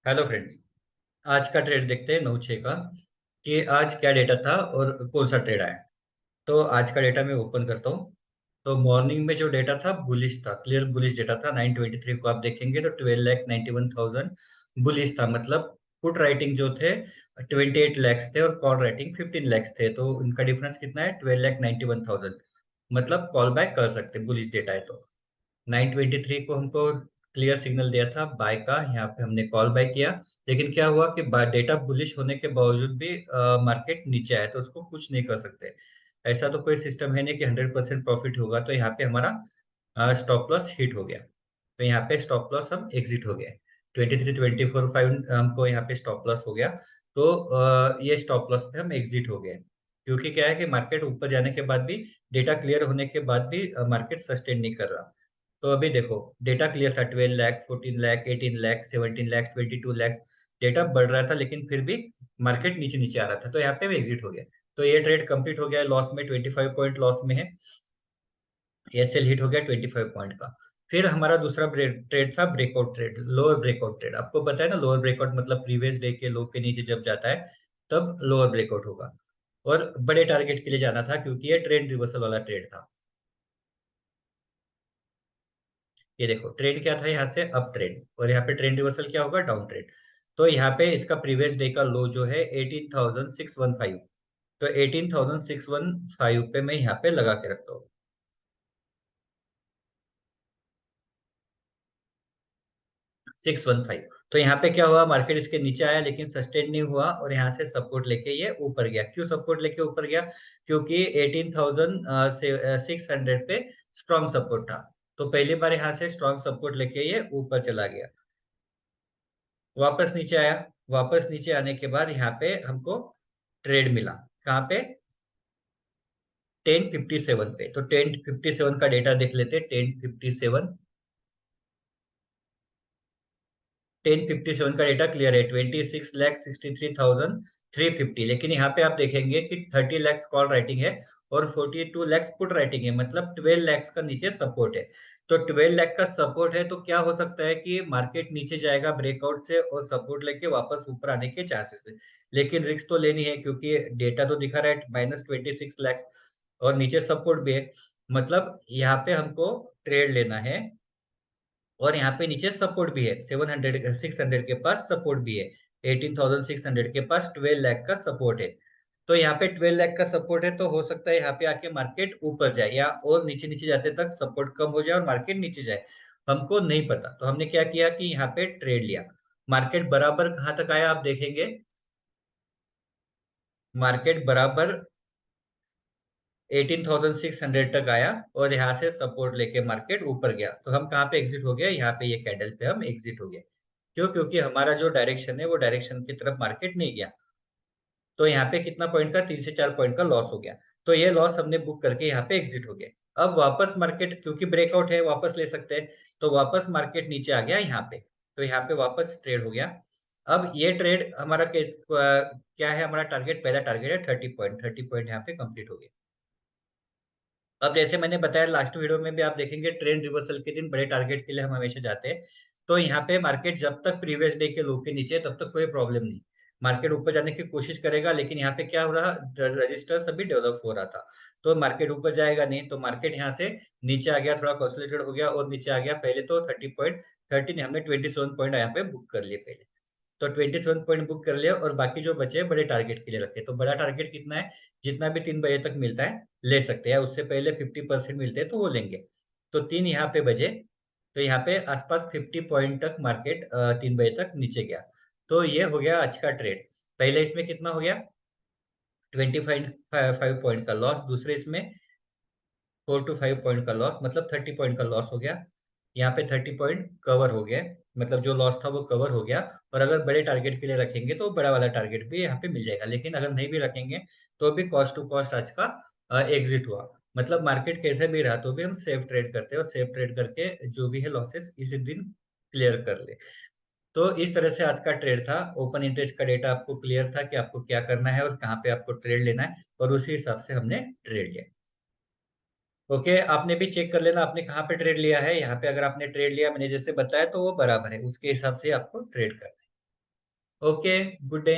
Hello friends. आज का trade देखते हैं 9/6 का कि आज क्या डेटा था और कौन सा ट्रेड आया। तो आज का डेटा मैं ओपन करता हूँ। तो मॉर्निंग में जो डेटा था बुलिश था, क्लियर बुलिश डेटा था। 923 को आप देखेंगे तो 12,91,000 बुलिश था। मतलब पुट राइटिंग जो थे 28 लैक्स थे और कॉल राइटिंग 15 लैक्स थे। तो उनका डिफरेंस कितना है? 12,91,000। मतलब कॉल बैक कर सकते बुलिश डेटा है तो 923 को हमको क्लियर सिग्नल दिया था बाय का, यहाँ पे हमने कॉल बाय किया। लेकिन क्या हुआ कि डेटा बुलिश होने के बावजूद भी मार्केट नीचे आया, तो उसको कुछ नहीं कर सकते। ऐसा तो कोई सिस्टम है नहीं कि 100% प्रॉफिट होगा। तो यहाँ पे हमारा स्टॉप लॉस हिट हो गया। तो यहाँ पे स्टॉप लॉस हम एग्जिट हो गए। 23, 24, 5 हमको यहाँ पे स्टॉप लॉस हो गया। तो ये स्टॉप लॉस पे हम एग्जिट हो गए। क्योंकि क्या है कि मार्केट ऊपर जाने के बाद भी, डेटा क्लियर होने के बाद भी मार्केट सस्टेन नहीं कर रहा। तो अभी देखो, डेटा क्लियर था। 12 लाख, 14 लाख, 18 लाख, 17 लाख, 22 लैक्स डेटा बढ़ रहा था, लेकिन फिर भी मार्केट नीचे नीचे आ रहा था। तो यहाँ पे भी एग्जिट हो गया। तो ये ट्रेड कंप्लीट हो गया लॉस में, 25 पॉइंट लॉस में है। ये सेल हिट हो गया 25 पॉइंट का। फिर हमारा दूसरा ट्रेड था breakout trade, lower breakout trade. आपको पता है ना, लोअर ब्रेकआउट मतलब प्रीवियस डे के लो के नीचे जब जाता है तब लोअर ब्रेकआउट होगा। और बड़े टारगेट के लिए जाना था क्योंकि ये ट्रेंड रिवर्सल वाला ट्रेड था। ये देखो, ट्रेंड क्या था यहाँ से? Up trend. और यहाँ पे ट्रेंड रिवर्सल क्या होगा? Down trend. तो यहाँ पे इसका प्रीवियस डे का लो जो है 18,615। तो 18,615 पे मैं यहाँ पे लगा के रखता हूँ। 615। तो यहाँ पे क्या हुआ? मार्केट इसके नीचे आया लेकिन सस्टेन नहीं हुआ और यहाँ से सपोर्ट लेके ये ऊपर गया। क्यों सपोर्ट लेके ऊपर गया? क्योंकि 18,600 पे स्ट्रॉन्ग सपोर्ट था। तो पहली बार यहाँ से स्ट्रॉन्ग सपोर्ट लेके ये ऊपर चला गया, वापस नीचे आया। वापस नीचे आने के बाद यहाँ पे हमको ट्रेड मिला। कहाँ पे? 1057 पे। तो 1057 का डेटा देख लेते। 1057, 1057 का डेटा क्लियर है। 26,63,350। लेकिन यहाँ पे आप देखेंगे कि 30 लैक्स कॉल राइटिंग है और 42 लैक्स पुट राइटिंग है। मतलब 12 लैक्स का नीचे सपोर्ट है। तो 12 लाख का सपोर्ट है तो क्या हो सकता है कि मार्केट नीचे जाएगा ब्रेकआउट से और सपोर्ट लेके वापस ऊपर आने के चांसेस है। लेकिन रिस्क तो लेनी है क्योंकि डेटा तो दिखा रहा है -26 लैक्स और नीचे सपोर्ट भी है। मतलब यहाँ पे हमको ट्रेड लेना है और यहाँ पे नीचे सपोर्ट भी है। 600 के पास सपोर्ट भी है। 18,600 के पास 12 लाख का सपोर्ट है। तो यहाँ पे 12 लाख का सपोर्ट है तो हो सकता है यहाँ पे आके मार्केट ऊपर जाए या और नीचे नीचे जाते तक सपोर्ट कम हो जाए और मार्केट नीचे जाए। हमको नहीं पता। तो हमने क्या किया कि यहाँ पे ट्रेड लिया। मार्केट बराबर कहाँ तक आया आप देखेंगे। मार्केट बराबर 18,600 तक आया और यहाँ से सपोर्ट लेके मार्केट ऊपर गया। तो हम कहाँ पे एग्जिट हो गया? यहाँ पे ये कैंडल पे हम एग्जिट हो गए। क्यों? क्योंकि हमारा जो डायरेक्शन है वो डायरेक्शन की तरफ मार्केट नहीं गया। तो यहाँ पे कितना पॉइंट का? 3 से 4 पॉइंट का लॉस हो गया। तो ये लॉस हमने बुक करके यहाँ पे एग्जिट हो गया। अब वापस मार्केट, क्योंकि ब्रेकआउट है, वापस ले सकते हैं। तो वापस मार्केट नीचे आ गया यहाँ पे। तो यहाँ पे वापस ट्रेड हो गया। अब ये ट्रेड हमारा क्या है? हमारा टारगेट, पहला टारगेट है 30 पॉइंट। 30 पॉइंट यहाँ पे कंप्लीट हो गया। अब जैसे मैंने बताया लास्ट वीडियो में भी, आप देखेंगे ट्रेंड रिवर्सल के दिन बड़े टारगेट के लिए हम हमेशा जाते हैं। तो यहाँ पे मार्केट जब तक प्रीवियस डे के लो के नीचे है, तब तक कोई प्रॉब्लम नहीं। मार्केट ऊपर जाने की कोशिश करेगा, लेकिन यहाँ पे क्या हो रहा? रजिस्टर अभी डेवलप हो रहा था। तो मार्केट ऊपर जाएगा नहीं। तो मार्केट यहाँ से नीचे आ गया, थोड़ा कंसोलिडेटेड हो गया और नीचे आ गया। पहले तो 30 पॉइंट, 30 हमने 27 पॉइंट यहाँ पे बुक कर लिए पहले। तो 27 पॉइंट बुक कर लिया और बाकी जो बचे बड़े टारगेट के लिए रखे। तो बड़ा टारगेट कितना है? जितना भी 3 बजे तक मिलता है ले सकते हैं। उससे पहले 50% मिलते हैं तो वो लेंगे। तो 3 यहाँ पे बजे। तो यहाँ पे आसपास 50 पॉइंट तक मार्केट 3 बजे तक नीचे गया। तो ये हो गया आज का ट्रेड। पहले इसमें कितना हो गया? 25 पॉइंट का लॉस। दूसरे इसमें 4 to 5 पॉइंट का लॉस, मतलब 30 पॉइंट का लॉस हो गया। यहाँ पे 30 पॉइंट कवर हो गए। मतलब जो लॉस था वो कवर हो गया। और अगर बड़े टारगेट के लिए रखेंगे तो बड़ा वाला टारगेट भी यहाँ पे मिल जाएगा। लेकिन अगर नहीं भी रखेंगे तो भी कॉस्ट टू कॉस्ट आज का एग्जिट हुआ। मतलब मार्केट कैसे भी रहा तो भी हम सेफ ट्रेड करते हैं और सेफ ट्रेड करके जो भी है लॉसेस इसी दिन क्लियर कर ले। तो इस तरह से आज का ट्रेड था। ओपन इंटरेस्ट का डेटा आपको क्लियर था कि आपको क्या करना है और कहाँ पे आपको ट्रेड लेना है, और उसी हिसाब से हमने ट्रेड लिया। ओके, आपने भी चेक कर लेना आपने कहाँ पे ट्रेड लिया है। यहाँ पे अगर आपने ट्रेड लिया मैंने जैसे बताया तो वो बराबर है, उसके हिसाब से आपको ट्रेड करना है। Okay, good day.